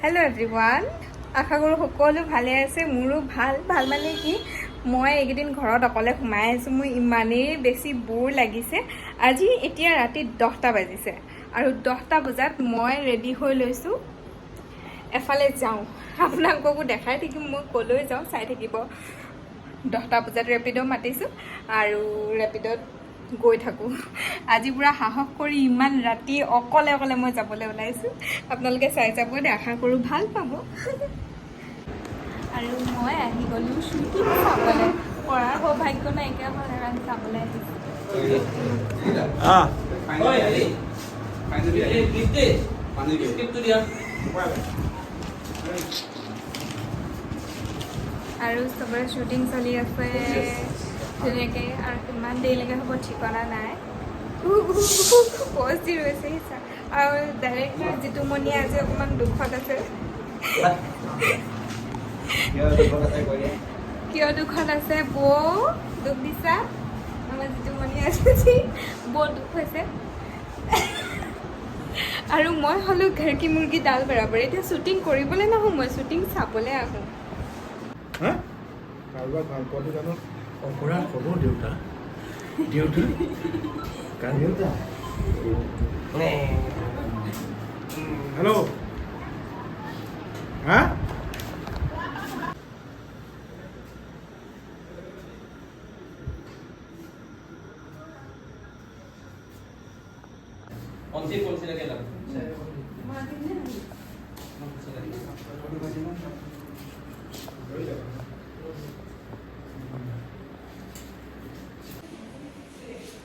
Hello' everyone, আশা কৰোঁ সকলো ভালে আছে। মোৰো ভাল মানে কি, মই এইকেইদিন ঘৰত অকলে সোমাই আছোঁ। মোৰ ইমানেই বেছি বৰ লাগিছে। আজি এতিয়া ৰাতি 10টা বাজিছে আৰু 10টা বজাত মই ৰেডি হৈ লৈছোঁ, এফালে যাওঁ। আপোনালোককো দেখাই থাকিম মই ক'লৈ যাওঁ, চাই থাকিব। 10টা বজাত ৰেপিড' মাতিছোঁ আৰু ৰেপিডত গৈ থাকোঁ। আজি পূৰা সাহস কৰি ইমান ৰাতি অকলে অকলে মই যাবলৈ ওলাইছোঁ। আপোনালোকে চাই যাব দে, আশা কৰোঁ ভাল পাব। আৰু মই আহি গ'লোঁ শ্বুটিং চাবলৈ। পঢ়াৰ সৌভাগ্য নাইকিয়া হ'ল আৰু চাবলৈ আহিছোঁ। আৰু চবৰে শ্বুটিং চলি আছে ধুনীয়াকৈ, আৰু কিমান দেৰিলৈকে হ'ব ঠিকনা নাই। পজ দি ৰৈছে আৰু ডাইৰেক্টৰ জিতুমণি আজি অকণমান দুখত আছে। কিয় দুখত আছে? বৌ দুখ দিছা? আমাৰ জিতুমণি আছে, বৌ দুখ হৈছে। আৰু মই হ'লোঁ ঘৰ কি মুৰ্গী ডাল বৰাবৰ। এতিয়া শ্বুটিং কৰিবলৈ নাহোঁ, মই শ্বুটিং চাবলৈ আহোঁ। কাৰোবাক ভাল পোৱাটো জানো অপৰাধ হ'ব? দেউতা দেউতা দেউতা হেল্ল' হা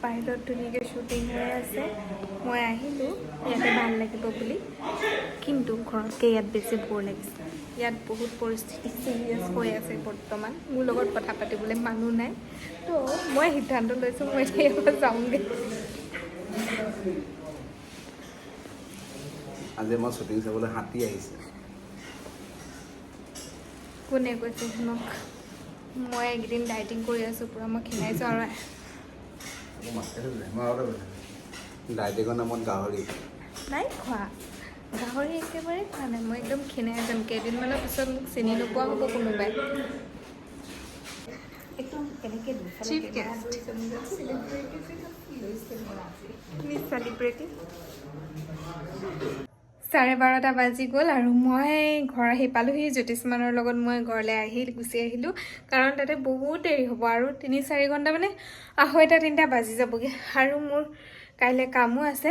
বাহিৰত ধুনীয়াকৈ শ্বুটিং হৈ আছে। মই আহিলোঁ ইয়াতে ভাল লাগিব বুলি, কিন্তু ঘৰতকৈ ইয়াত বেছি বৰ লাগিছে। ইয়াত বহুত পৰিস্থিতি চিৰিয়াছ হৈ আছে বৰ্তমান। মোৰ লগত কথা পাতিবলৈ মানুহ নাই, তো মই সিদ্ধান্ত লৈছোঁ মই এতিয়া ইয়াৰ পৰা যাওঁগৈ। আজি মই শ্বুটিং চাবলৈ হাতী আহিছে। কোনে কৈছে শুনক, মই এইকেইদিন ডাইটিং কৰি আছোঁ, পূৰা মই ক্ষীণাইছোঁ। আৰু ডাইটিঙৰ নামত গাহৰি নাই খোৱা, গাহৰি একেবাৰে খোৱা নাই। মই একদম ক্ষীণাই যাম। কেইদিনমানৰ পিছত মোক চিনি নোপোৱা হ'ব কোনোবাই। একদম কেনেকৈ চিফ গেষ্ট চেলিব্ৰিটি। 12:30 বাজি গ'ল আৰু মই ঘৰ আহি পালোহি। জ্যোতিষ্মানৰ লগত মই ঘৰলৈ গুচি আহিলোঁ, কাৰণ তাতে বহুত দেৰি হ'ব আৰু 3-4 ঘণ্টা, মানে 2:30-3টা বাজি যাবগৈ। আৰু মোৰ কাইলৈ কামো আছে।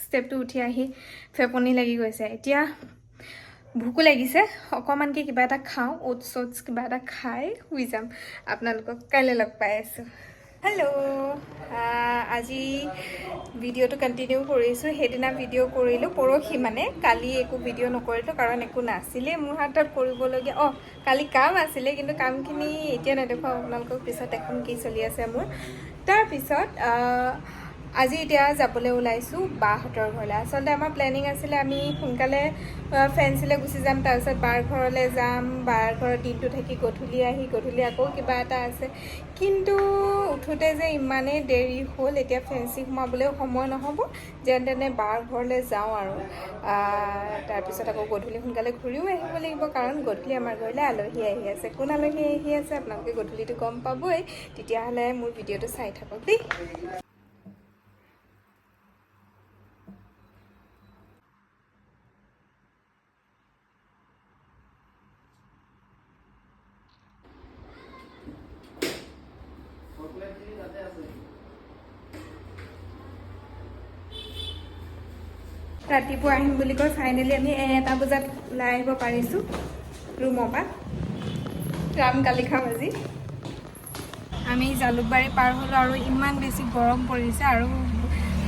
ষ্টেপটো উঠি আহি ফেপনি লাগি গৈছে। এতিয়া ভোকো লাগিছে, অকণমানকৈ কিবা এটা খাওঁ, অ'টছ কিবা এটা খাই শুই যাম। আপোনালোকক কাইলৈ লগ পাই আছোঁ। হেল্ল', আজি ভিডিঅ'টো কণ্টিনিউ কৰিছোঁ। সেইদিনা ভিডিঅ' কৰিলোঁ, পৰহি মানে। কালি একো ভিডিঅ' নকৰিলোঁ কাৰণ একো নাছিলেই মোৰ হাতত কৰিবলগীয়া। কালি কাম আছিলে, কিন্তু কামখিনি এতিয়া নেদেখুৱাওঁ আপোনালোকক, পিছত এখন কি চলি আছে মোৰ। তাৰপিছত আজি এতিয়া যাবলৈ ওলাইছোঁ বাহঁতৰ ঘৰলৈ। আচলতে আমাৰ প্লেনিং আছিলে আমি সোনকালে ফেঞ্চিলৈ গুচি যাম, তাৰপিছত বাৰ ঘৰলৈ যাম, বাৰ ঘৰত দিনটো থাকি গধূলি আকৌ কিবা এটা আছে। কিন্তু উঠোঁতে যে ইমানেই দেৰি হ'ল, এতিয়া ফেঞ্চি সোমাবলৈও সময় নহ'ব। যেন তেনে বাৰ ঘৰলৈ যাওঁ আৰু তাৰপিছত আকৌ গধূলি সোনকালে ঘূৰিও আহিব লাগিব, কাৰণ গধূলি আমাৰ ঘৰলৈ আলহী আহি আছে। কোন আলহী আহি আছে আপোনালোকে গধূলিটো গম পাবই। তেতিয়াহ'লে মোৰ ভিডিঅ'টো চাই থাকক দেই। ৰাতিপুৱা আহিম বুলি কৈ ফাইনেলি আমি 1টা বজাত ওলাই আহিব পাৰিছোঁ ৰুমৰ পৰা। ৰাম কালিখা বাজি আমি জালুকবাৰী পাৰ হ'লোঁ আৰু ইমান বেছি গৰম পৰিছে, আৰু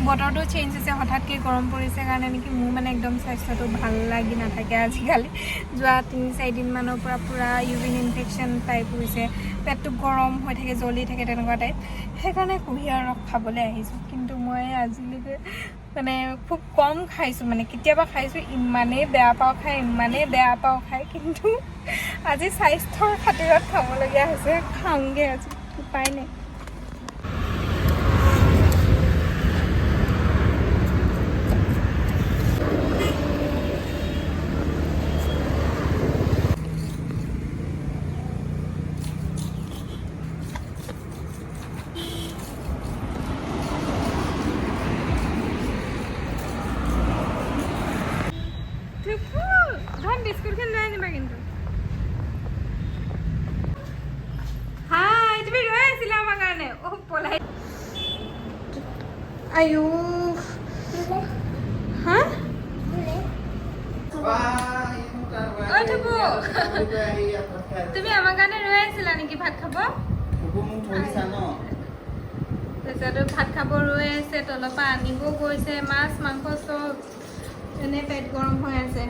বতৰটো চেঞ্জ হৈছে, হঠাৎকৈ গৰম পৰিছে কাৰণে নেকি মোৰ মানে একদম স্বাস্থ্যটো ভাল লাগি নাথাকে আজিকালি। যোৱা 3-4 দিনমানৰ পৰা পূৰা ইউৰিন ইনফেকশ্যন টাইপ হৈছে, পেটটো গৰম হৈ থাকে, জ্বলি থাকে, তেনেকুৱা টাইপ। সেইকাৰণে কুঁহিয়াৰ ৰস খাবলৈ আহিছোঁ। কিন্তু মই আজিলৈকে মানে খুব কম খাইছোঁ, মানে কেতিয়াবা খাইছোঁ। ইমানেই বেয়া পাওঁ খাই, কিন্তু আজি স্বাস্থ্যৰ খাতিৰত খাবলগীয়া হৈছে। খাওঁগৈ আজি, উপায় নাই। বিস্কুটখন লৈ আনিবা কিন্তু হাই তুমি ৰৈ আছিলা আমাৰ কাৰণে পলাই আয়ো হা ঐ থুকু তুমি আমাৰ কাৰণে ৰৈ আছিলা নেকি ভাত খাব তাৰপিছত ভাত খাব ৰৈ আছে তলৰ পৰা আনিব গৈছে মাছ মাংস চব এনে পেট গৰম হৈ আছে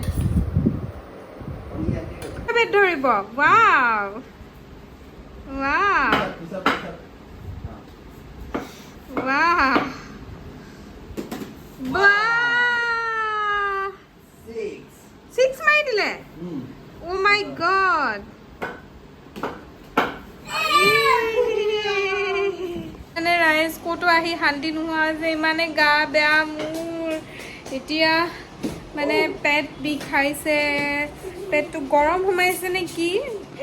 পেট ধৰিব ৱাও ৱাও ৱাও ৱাও 6 মাৰি দিলে Oh my god মানে ৰাইজ ক'তো আহি শান্তি নোহোৱা যে ইমানে গা বেয়া মোৰ এতিয়া মানে পেট বিষাইছে পেটটো গৰম সোমাইছে নে কি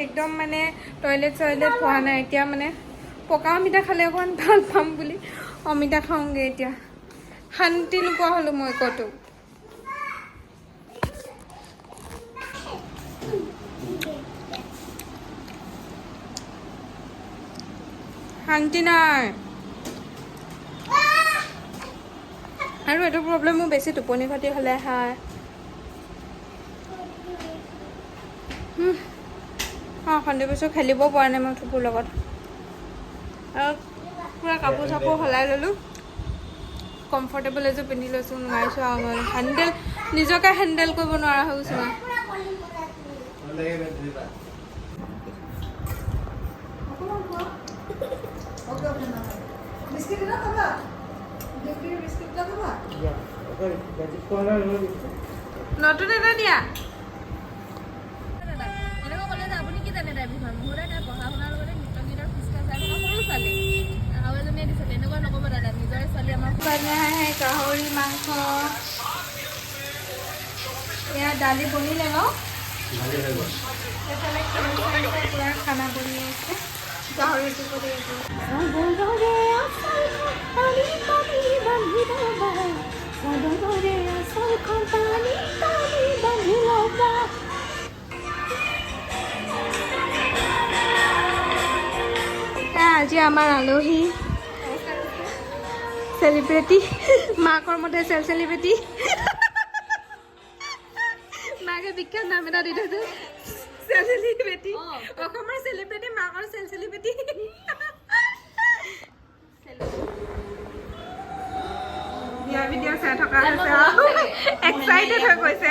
একদম মানে টয়লেট হোৱা নাই এতিয়া মানে পকা অমিতা খালে অকণমান ভাল পাম বুলি অমিতা খাওঁগৈ এতিয়া শান্তি নোপোৱা হ'লোঁ মই ক'তো শান্তি নাই আৰু এইটো প্ৰব্লেম মোৰ বেছি টোপনি ক্ষতি হ'লে হয় সন্ধিয়া পিছত খেলিব পৰা নাই মই থুপুৰ লগত আৰু পূৰা কাপোৰ চাপোৰ সলাই ল'লোঁ কমফৰ্টেবল এযোৰ পিন্ধি লৈছোঁ নোৱাৰিছোঁ আৰু মই নিজকে হেণ্ডেল কৰিব নোৱাৰা হৈ গৈছোঁ মই নতুন এটা দিয়া আপুনি কি জানে তাই বিষয়ে মোৰ তাই পঢ়া শুনাৰ লগতে নৃত্য গীতৰ ফুচকা চাই সৰু ছোৱালী আৰু এজনীয়ে দিছে তেনেকুৱা নক'ব দাদা নিজৰে ছোৱালী আমাৰ গাহৰি মাংস এয়া দালি বনিলে ন এফালে পূৰা খানা বনি আছে গাহৰিটো কৰি আজি আমাৰ আলহী চেলিব্ৰিটি মাকৰ মতে চেলিব্ৰিটি মাকে বিখ্যাত নাম এটা দি থৈছে চেলিব্ৰিটি অসমৰ চেলিব্ৰিটি মাকৰ চেলিব্ৰিটি ভিডিঅ' চাই থকা হৈছে এক্সাইটেড হৈ গৈছে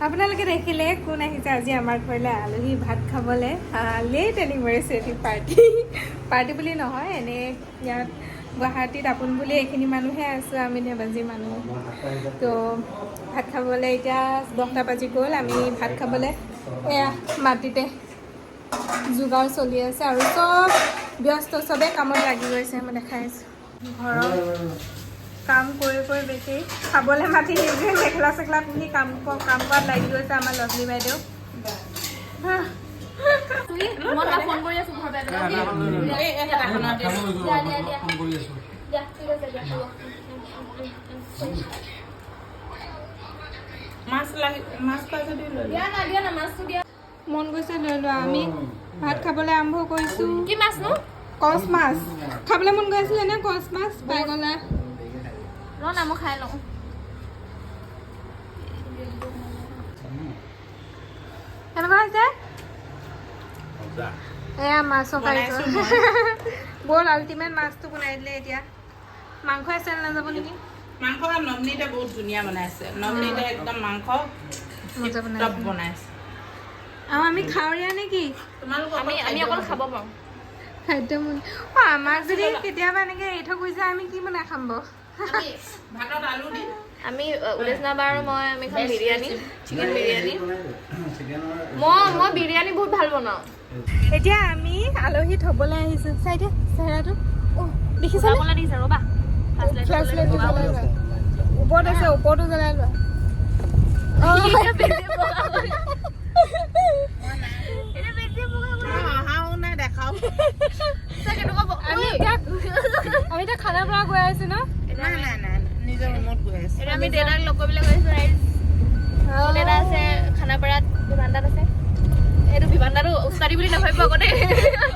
আপোনালোকে দেখিলে কোন আহিছে আজি আমাৰ ঘৰলৈ আলহী ভাত খাবলৈ লেট এনিভাৰ্চেৰী পাৰ্টি বুলি নহয় এনেই ইয়াত গুৱাহাটীত আপোন বুলি এইখিনি মানুহে আছোঁ আমি ধেমাজি মানুহ তো ভাত খাবলৈ এতিয়া 10টা বাজি গ'ল আমি ভাত খাবলৈ এয়া মাটিতে যোগাৰ চলি আছে আৰু চব ব্যস্ত চবেই কামত লাগি গৈছে মই দেখাই আছোঁ ঘৰৰ কাম কৰি বেছি খাবলৈ মাতি নিজে মেখেলা চেখেলা পিন্ধি কাম কৰাত লাগি গৈছে আমাৰ লভলি বাইদেউ ফোন কৰি আছো ঘৰ মন গৈছে লৈ লোৱা আমি ভাত খাবলৈ আৰম্ভ কৰিছোঁ কি মাছ নো কচ মাছ খাবলৈ মন গৈ আছিলে নে কচ মাছ পাই গ'লা না মই খাই লওঁ কেনেকুৱা হৈছে এয়া মাছৰ কাৰিকৰ বৰ আল্টিমেট মাছটো বনাই দিলে এতিয়া মাংস আছে নাযাব নেকি মাংস নমনিতে বহুত ধুনীয়া বনাইছে নমনিতে একদম মাংস টপ বনাইছে আৰু আমি খাৱৰীয়া নেকি তোমালোক আমি অকল খাব পাৰোঁ খাদ্য মন আমাক যদি কেতিয়াবা এনেকৈ এৰি থৈ গৈছে আমি কি বনাই খাম বাৰু ভাতত আলু দি আমি উলেজনা বাৰ মই আমি খাম বিৰিয়ানী চিকেন বিৰিয়ানী মই বিৰিয়ানী বহুত ভাল বনাওঁ এতিয়া আমি আলহী থ'বলৈ আহিছোঁ চাইডে চেহেৰাটো দেখিছা দিছে ৰ'বা ফ্লেছ লাইটটো জ্বলাই লোৱা ওপৰত আছে ওপৰতো জ্বলাই লোৱা অহাও নাই দেখাও আমি এতিয়া খানাৰ পৰা গৈ আছোঁ ন নাই নিজৰ ৰুমত গৈ আছে আমি দেউতাক লগ কৰিবলৈ গৈছোঁ মোৰ দাদা আছে খানাপাৰাত বিমানদাত আছে এইটো বিমানদাটো উস্তাদি বুলি নাভাবিব আকৌ দেই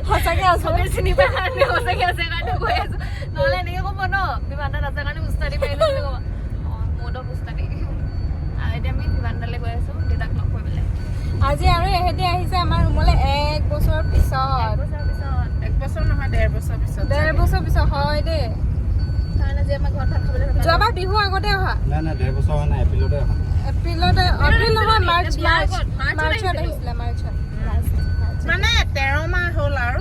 সঁচাকে চবেই চিনি পায় কাৰণে সঁচাকে আছে কাৰণে কৈ আছো নহ'লে এনেকে ক'ব ন বিমানদাত আছে কাৰণে উস্তাদি পাৰিলো বুলি ক'ব মোৰতো উস্তাদি আৰু এতিয়া আমি বিমানদালৈ গৈ আছো দেউতাক লগ কৰিবলৈ আজি আৰু এহেঁতি আহিছে আমাৰ ৰুমলৈ 1 বছৰ পিছত 1 বছৰ নহয় 1.5 বছৰ পিছত 1.5 বছৰ পিছত হয় দেই কাৰণ আজি আমাৰ ঘৰত ভাত খাবলৈ যোৱাবাৰ বিহু আগতে অহা নাই 1.5 বছৰ হোৱা নাই, এপ্ৰিলতে অহা। এপ্ৰিল নহয় মাৰ্চত আহিছিলে মাৰ্চত মানে 13 মাহ হ'ল আৰু